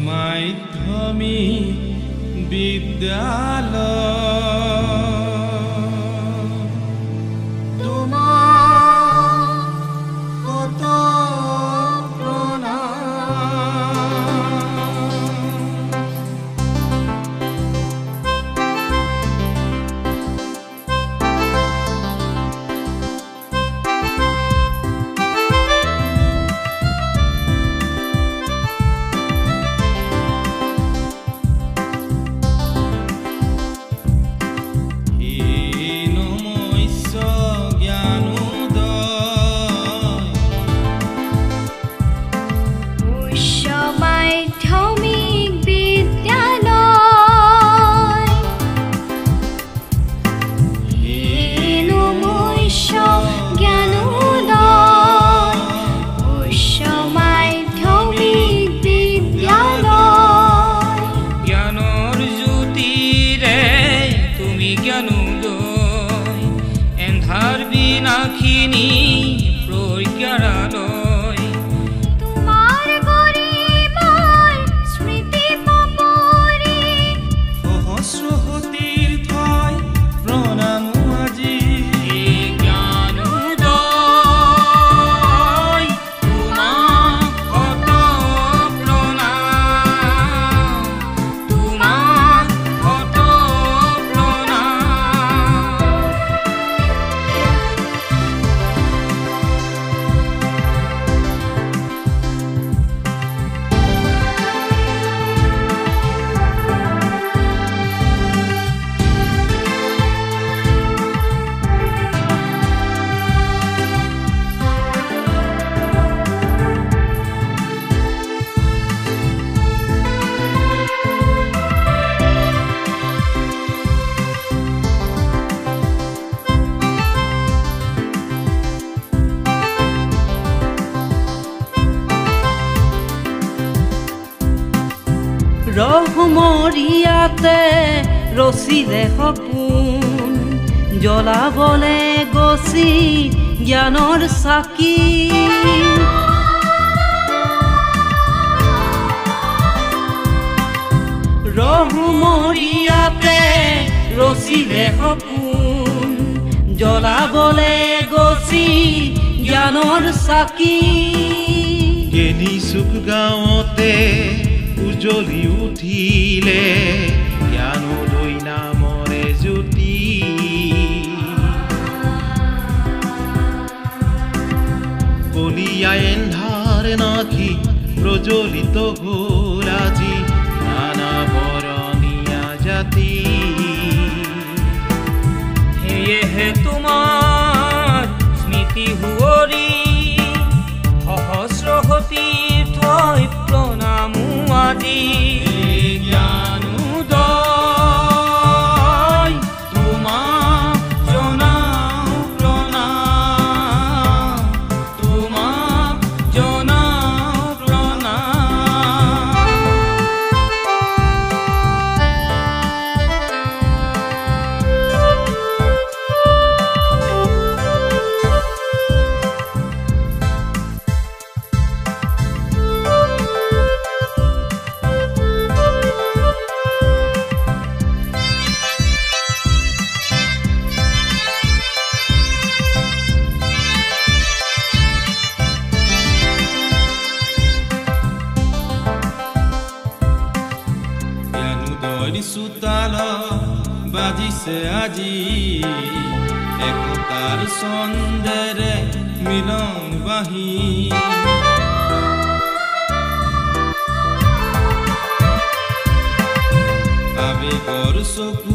মাধ্যমিক বিদ্যালয় ৰহমৰিয়াতে ৰচিলে সপোন জ্বলাবলে গছি জ্ঞানৰ চাকি ৰহমৰিয়াতে ৰচিলে সপোন জ্বলাবলে গছি জ্ঞানৰ চাকি গেনিচুক গাঁৱতে উজ্বলি উঠিলে জ্ঞানোদয় নামৰে জ্যোতি কলিয়া এন্ধাৰ নাকি প্ৰজ্বলিত হ'ল আজি নানা বৰণীয়া জাতি সেয়েহে তোমাৰ স্মৃতি সুঁৱৰি সহস্ৰ সতীৰ থৈ প্ৰণামো আজি জ্ঞানোদয় তোমাক জনাও প্ৰণাম তোমাক জনাও প্ৰণাম চোতাল বাজিছে আজি একতাৰ ছন্দেৰে মিলন বাহি আবেগৰ চকু